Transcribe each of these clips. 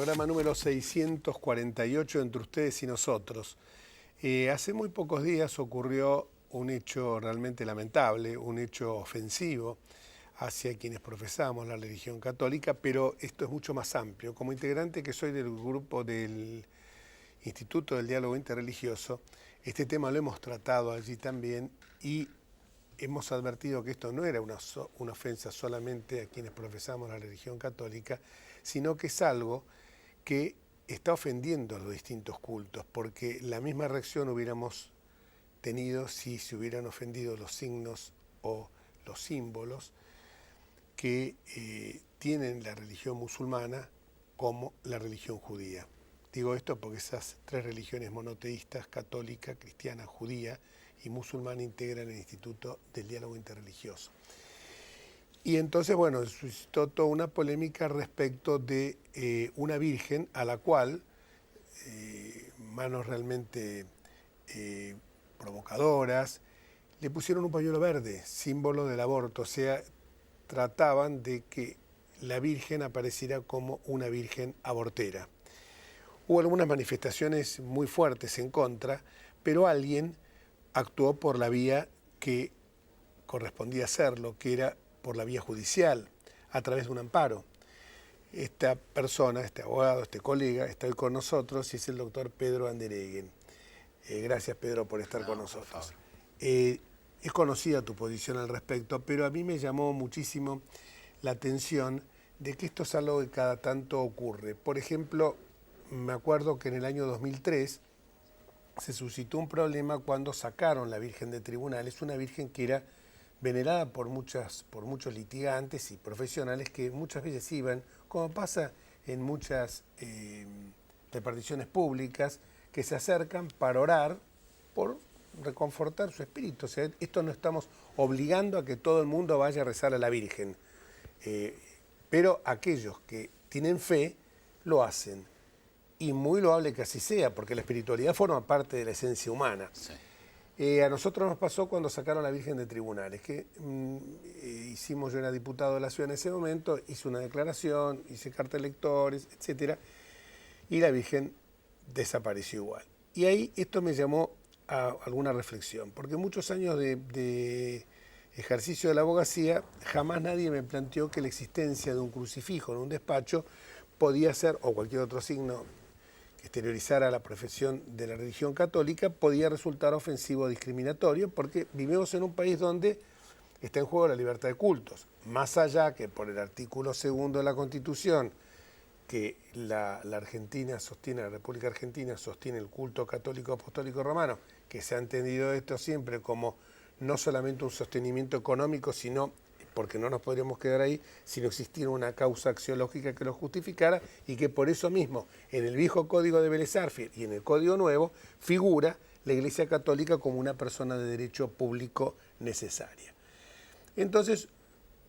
programa número 648 entre ustedes y nosotros. Hace muy pocos días ocurrió un hecho realmente lamentable, un hecho ofensivo hacia quienes profesamos la religión católica, pero esto es mucho más amplio. Como integrante que soy del grupo del Instituto del Diálogo Interreligioso, este tema lo hemos tratado allí también y hemos advertido que esto no era una ofensa solamente a quienes profesamos la religión católica, sino que es algo que está ofendiendo a los distintos cultos, porque la misma reacción hubiéramos tenido si se hubieran ofendido los signos o los símbolos que tienen la religión musulmana como la religión judía. Digo esto porque esas tres religiones monoteístas, católica, cristiana, judía y musulmana, integran el Instituto del Diálogo Interreligioso. Y entonces, bueno, suscitó toda una polémica respecto de una virgen a la cual, manos realmente provocadoras, le pusieron un pañuelo verde, símbolo del aborto. O sea, trataban de que la virgen apareciera como una virgen abortera. Hubo algunas manifestaciones muy fuertes en contra, pero alguien actuó por la vía que correspondía hacerlo, que era por la vía judicial, a través de un amparo. Esta persona, este abogado, este colega, está hoy con nosotros y es el doctor Pedro Andereguen. Gracias, Pedro, por estar con nosotros. Es conocida tu posición al respecto, pero a mí me llamó muchísimo la atención de que esto es algo que cada tanto ocurre. Por ejemplo, me acuerdo que en el año 2003 se suscitó un problema cuando sacaron la Virgen de tribunales, una virgen que era venerada por muchos litigantes y profesionales que muchas veces iban, como pasa en muchas reparticiones públicas, que se acercan para orar por reconfortar su espíritu. O sea, esto no estamos obligando a que todo el mundo vaya a rezar a la Virgen, pero aquellos que tienen fe lo hacen. Y muy loable que así sea, porque la espiritualidad forma parte de la esencia humana. Sí. A nosotros nos pasó cuando sacaron a la Virgen de tribunales, que yo era diputado de la ciudad en ese momento, hice una declaración, hice carta de electores, etc. Y la Virgen desapareció igual. Y ahí esto me llamó a alguna reflexión, porque muchos años de ejercicio de la abogacía, jamás nadie me planteó que la existencia de un crucifijo en un despacho podía ser, o cualquier otro signo que exteriorizara la profesión de la religión católica, podía resultar ofensivo o discriminatorio, porque vivimos en un país donde está en juego la libertad de cultos. Más allá que por el artículo 2 de la Constitución, que la Argentina sostiene, la República Argentina sostiene el culto católico apostólico romano, que se ha entendido esto siempre como no solamente un sostenimiento económico, sino, porque no nos podríamos quedar ahí, sino existir una causa axiológica que lo justificara, y que por eso mismo en el viejo Código de Vélez Sarsfield y en el Código Nuevo figura la Iglesia Católica como una persona de derecho público necesaria. Entonces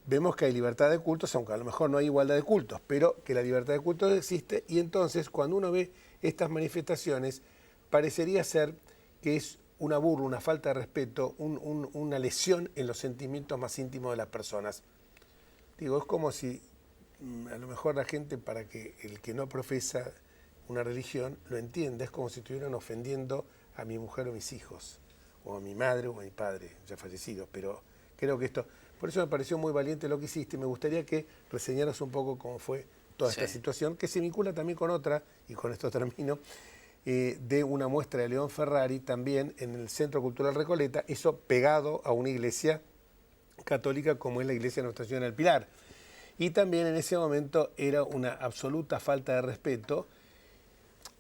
vemos que hay libertad de cultos, aunque a lo mejor no hay igualdad de cultos, pero que la libertad de cultos existe, y entonces cuando uno ve estas manifestaciones parecería ser que es una burla, una falta de respeto, una lesión en los sentimientos más íntimos de las personas. Digo, es como si a lo mejor la gente, para que el que no profesa una religión lo entienda, es como si estuvieran ofendiendo a mi mujer o mis hijos, o a mi madre o a mi padre, ya fallecidos, pero creo que esto... Por eso me pareció muy valiente lo que hiciste, y me gustaría que reseñaras un poco cómo fue toda esta situación, que se vincula también con otra, y con esto termino, de una muestra de León Ferrari también en el Centro Cultural Recoleta, eso pegado a una iglesia católica como es la iglesia de Nuestra Señora del Pilar. Y también en ese momento era una absoluta falta de respeto.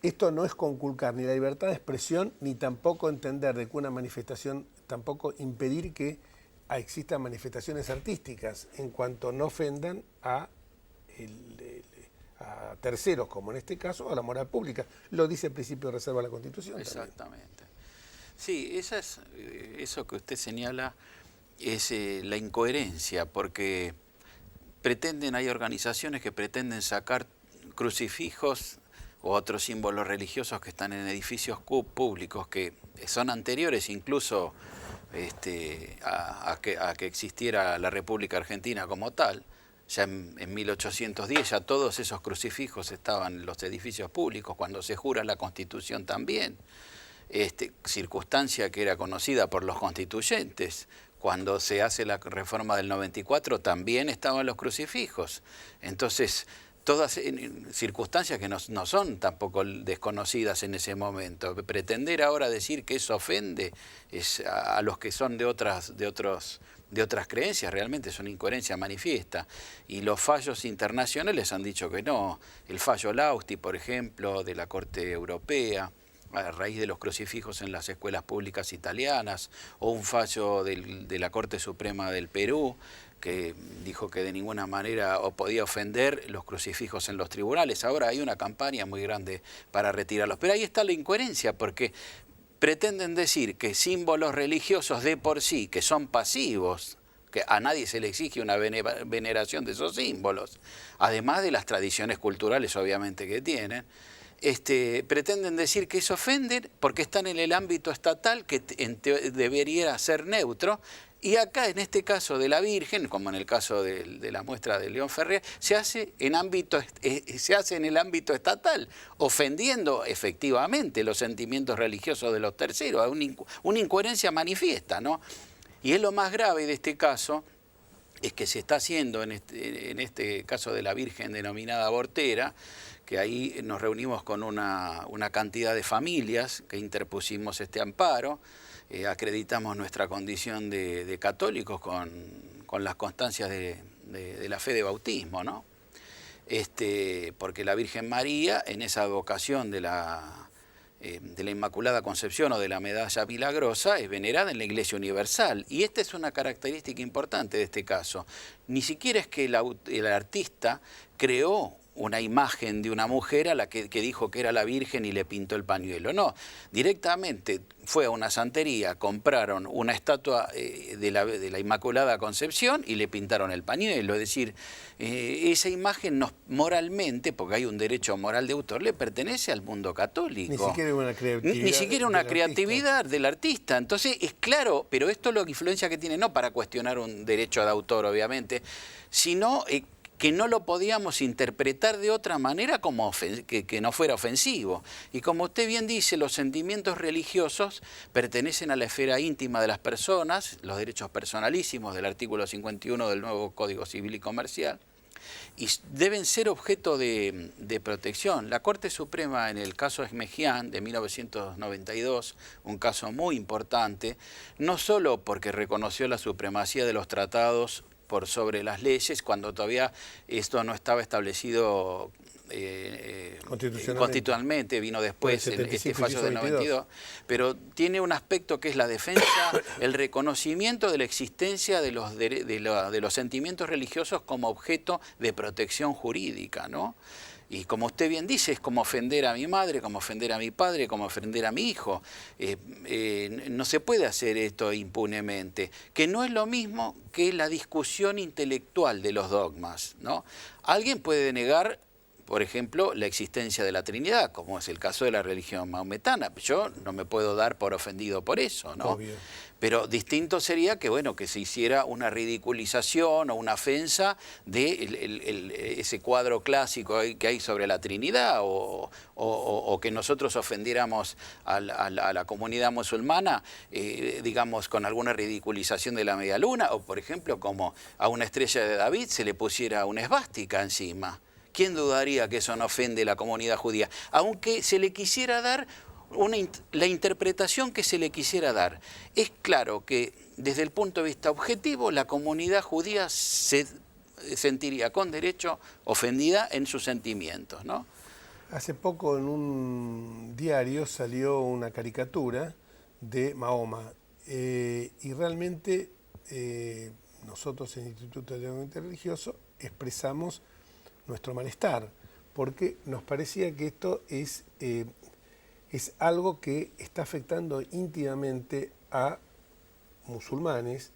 Esto no es conculcar ni la libertad de expresión, ni tampoco entender de que una manifestación, tampoco impedir que existan manifestaciones artísticas, en cuanto no ofendan a terceros, como en este caso, a la moral pública. Lo dice el principio de reserva de la Constitución. Exactamente. También. Sí, eso que usted señala es la incoherencia, porque hay organizaciones que pretenden sacar crucifijos o otros símbolos religiosos que están en edificios públicos que son anteriores incluso a que existiera la República Argentina como tal, ya en 1810 ya todos esos crucifijos estaban en los edificios públicos, cuando se jura la Constitución también, circunstancia que era conocida por los constituyentes. Cuando se hace la reforma del 94 también estaban los crucifijos. Entonces, todas circunstancias que no son tampoco desconocidas en ese momento. Pretender ahora decir que eso ofende a los que son de otras creencias realmente es una incoherencia manifiesta. Y los fallos internacionales han dicho que no. El fallo Lausti, por ejemplo, de la Corte Europea, a raíz de los crucifijos en las escuelas públicas italianas, o un fallo de la Corte Suprema del Perú, que dijo que de ninguna manera podía ofender los crucifijos en los tribunales. Ahora hay una campaña muy grande para retirarlos. Pero ahí está la incoherencia, porque pretenden decir que símbolos religiosos de por sí, que son pasivos, que a nadie se le exige una veneración de esos símbolos, además de las tradiciones culturales obviamente que tienen, pretenden decir que eso ofenden porque están en el ámbito estatal, que debería ser neutro. Y acá, en este caso de la Virgen, como en el caso de la muestra de León Ferrer, se hace en el ámbito estatal, ofendiendo efectivamente los sentimientos religiosos de los terceros, una incoherencia manifiesta, ¿no? Y es lo más grave de este caso, es que se está haciendo en este caso de la Virgen denominada abortera, que ahí nos reunimos con una cantidad de familias que interpusimos este amparo, acreditamos nuestra condición de católicos con las constancias de la fe de bautismo, ¿no? Porque la Virgen María, en esa vocación de la Inmaculada Concepción o de la Medalla Milagrosa, es venerada en la Iglesia Universal. Y esta es una característica importante de este caso. Ni siquiera es que el artista creó una imagen de una mujer a la que dijo que era la Virgen y le pintó el pañuelo. No, directamente fue a una santería, compraron una estatua de la Inmaculada Concepción y le pintaron el pañuelo. Es decir, esa imagen moralmente, porque hay un derecho moral de autor, le pertenece al mundo católico. Ni siquiera una creatividad. Ni siquiera una creatividad del artista. Entonces, es claro, pero esto es la influencia que tiene, no para cuestionar un derecho de autor, obviamente, sino que no lo podíamos interpretar de otra manera como que no fuera ofensivo. Y como usted bien dice, los sentimientos religiosos pertenecen a la esfera íntima de las personas, los derechos personalísimos del artículo 51 del nuevo Código Civil y Comercial, y deben ser objeto de protección. La Corte Suprema, en el caso Esmejian de 1992, un caso muy importante, no solo porque reconoció la supremacía de los tratados por sobre las leyes, cuando todavía esto no estaba establecido constitucionalmente, vino después este fallo del 92, pero tiene un aspecto que es la defensa, el reconocimiento de la existencia de los sentimientos religiosos como objeto de protección jurídica, ¿no? Y como usted bien dice, es como ofender a mi madre, como ofender a mi padre, como ofender a mi hijo. No se puede hacer esto impunemente, que no es lo mismo que la discusión intelectual de los dogmas, ¿no? Alguien puede negar, por ejemplo, la existencia de la Trinidad, como es el caso de la religión maometana. Yo no me puedo dar por ofendido por eso, ¿no? Obvio. Pero distinto sería que, bueno, que se hiciera una ridiculización o una ofensa de ese cuadro clásico que hay sobre la Trinidad, o que nosotros ofendiéramos a la comunidad musulmana, digamos, con alguna ridiculización de la media luna, o por ejemplo, como a una estrella de David se le pusiera una esvástica encima. ¿Quién dudaría que eso no ofende a la comunidad judía? Aunque se le quisiera dar la interpretación que se le quisiera dar. Es claro que desde el punto de vista objetivo la comunidad judía se sentiría con derecho ofendida en sus sentimientos, ¿no? Hace poco en un diario salió una caricatura de Mahoma y realmente nosotros en el Instituto de Debate Religioso expresamos nuestro malestar porque nos parecía que esto es algo que está afectando íntimamente a musulmanes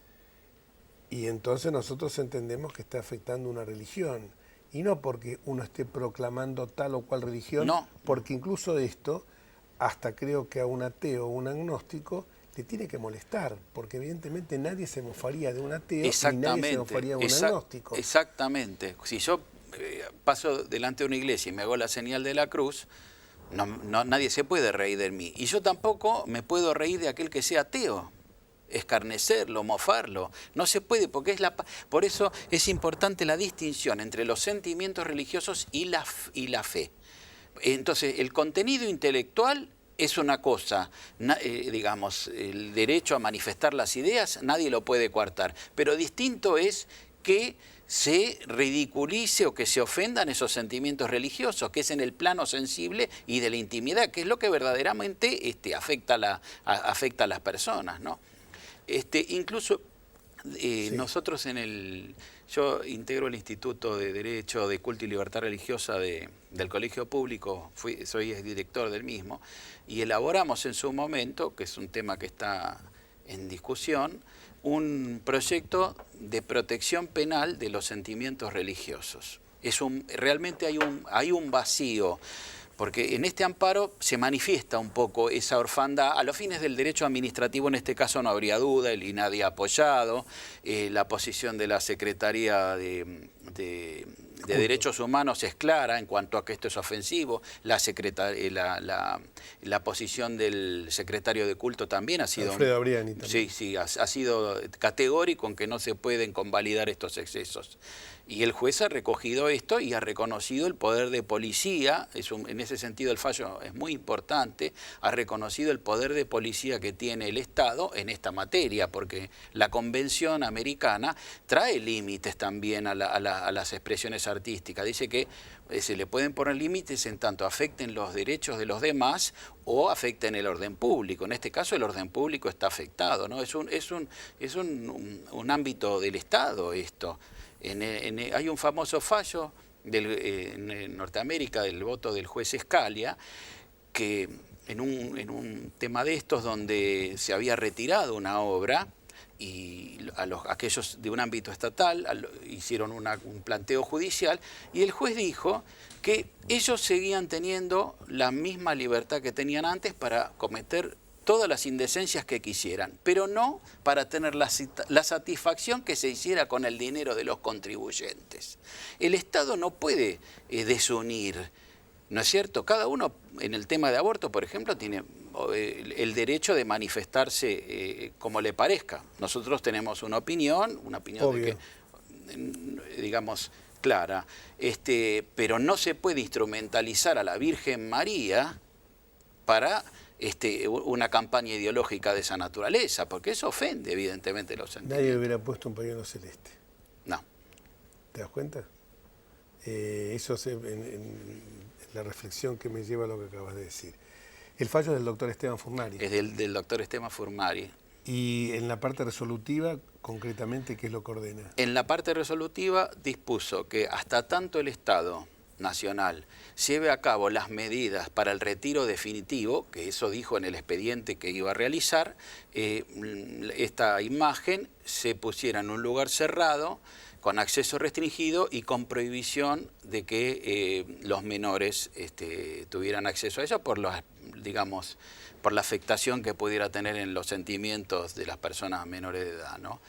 y entonces nosotros entendemos que está afectando una religión y no porque uno esté proclamando tal o cual religión, no. Porque incluso esto, hasta creo que a un ateo o un agnóstico le tiene que molestar, porque evidentemente nadie se mofaría de un ateo ni Exactamente, nadie se mofaría de un agnóstico. Exactamente. Si yo paso delante de una iglesia y me hago la señal de la cruz, nadie se puede reír de mí. Y yo tampoco me puedo reír de aquel que sea ateo. Escarnecerlo, mofarlo, no se puede, porque por eso es importante la distinción entre los sentimientos religiosos y la fe. Entonces, el contenido intelectual es una cosa, digamos, el derecho a manifestar las ideas, nadie lo puede coartar, pero distinto es que se ridiculice o que se ofendan esos sentimientos religiosos, que es en el plano sensible y de la intimidad, que es lo que verdaderamente afecta a las personas, ¿no? Incluso Sí. nosotros yo integro el Instituto de Derecho, de Culto y Libertad Religiosa del Colegio Público, soy director del mismo, y elaboramos en su momento, que es un tema que está en discusión, un proyecto de protección penal de los sentimientos religiosos. Realmente hay un vacío, porque en este amparo se manifiesta un poco esa orfandad. A los fines del derecho administrativo, en este caso no habría duda, el INADI ha apoyado, la posición de la Secretaría de Derechos Humanos es clara en cuanto a que esto es ofensivo, la posición del secretario de culto también ha sido... Alfredo Abriani también. Sí, ha sido categórico en que no se pueden convalidar estos excesos. Y el juez ha recogido esto y ha reconocido el poder de policía, en ese sentido el fallo es muy importante, ha reconocido el poder de policía que tiene el Estado en esta materia, porque la Convención Americana trae límites también a las expresiones artísticas. Dice que se le pueden poner límites en tanto afecten los derechos de los demás o afecten el orden público. En este caso el orden público está afectado, ¿no? Es un ámbito del Estado esto. Hay un famoso fallo en Norteamérica del voto del juez Scalia, que en un tema de estos donde se había retirado una obra y aquellos de un ámbito estatal hicieron un planteo judicial y el juez dijo que ellos seguían teniendo la misma libertad que tenían antes para cometer todas las indecencias que quisieran, pero no para tener la satisfacción que se hiciera con el dinero de los contribuyentes. El Estado no puede desunir, ¿no es cierto? Cada uno, en el tema de aborto, por ejemplo, tiene el derecho de manifestarse como le parezca. Nosotros tenemos una opinión Obvio. digamos, clara, pero no se puede instrumentalizar a la Virgen María para una campaña ideológica de esa naturaleza, porque eso ofende evidentemente los sentimientos. Nadie hubiera puesto un pañuelo celeste. No. ¿Te das cuenta? Eso es en la reflexión que me lleva a lo que acabas de decir. El fallo del doctor Esteban Furnari. Es del doctor Esteban Furnari. Y en la parte resolutiva, concretamente, ¿qué es lo que ordena? En la parte resolutiva dispuso que hasta tanto el Estado Nacional lleve a cabo las medidas para el retiro definitivo, que eso dijo en el expediente que iba a realizar, esta imagen se pusiera en un lugar cerrado, con acceso restringido y con prohibición de que los menores tuvieran acceso a ella por la afectación que pudiera tener en los sentimientos de las personas menores de edad, ¿no?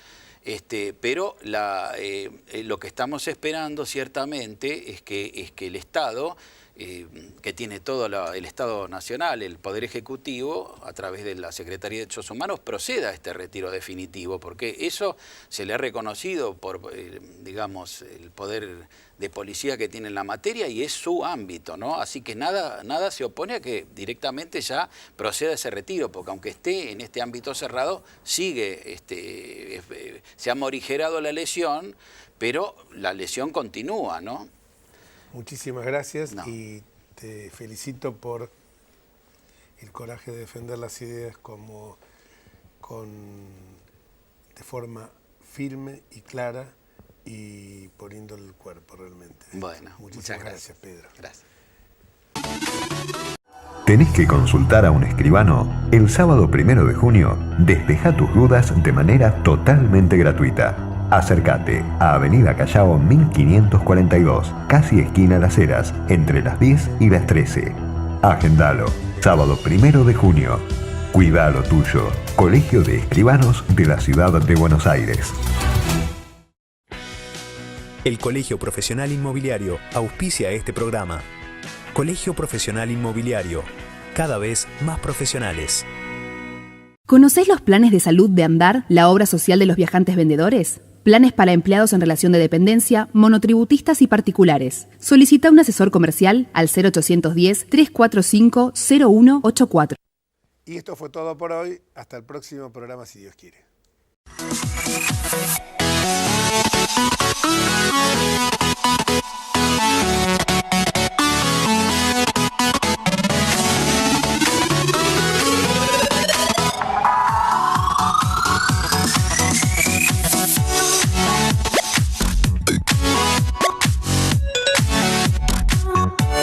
Pero lo que estamos esperando ciertamente es que el Estado, que tiene todo el Estado Nacional, el Poder Ejecutivo, a través de la Secretaría de Derechos Humanos, proceda a este retiro definitivo, porque eso se le ha reconocido por, digamos, el poder de policía que tiene en la materia y es su ámbito, ¿no? Así que nada se opone a que directamente ya proceda ese retiro, porque aunque esté en este ámbito cerrado, sigue, se ha morigerado la lesión, pero la lesión continúa, ¿no? Muchísimas gracias No. y te felicito por el coraje de defender las ideas de forma firme y clara y poniendo el cuerpo realmente. Bueno, Muchísimas muchas gracias, Pedro. Gracias. ¿Tenés que consultar a un escribano? El sábado 1 de junio, despeja tus dudas de manera totalmente gratuita. Acércate a Avenida Callao 1542, casi esquina Las Heras, entre las 10 y las 13. Agendalo, sábado 1 de junio. Cuida lo tuyo. Colegio de Escribanos de la Ciudad de Buenos Aires. El Colegio Profesional Inmobiliario auspicia este programa. Colegio Profesional Inmobiliario, cada vez más profesionales. ¿Conocés los planes de salud de Andar, la obra social de los viajantes vendedores? Planes para empleados en relación de dependencia, monotributistas y particulares. Solicita un asesor comercial al 0810-345-0184. Y esto fue todo por hoy. Hasta el próximo programa, si Dios quiere.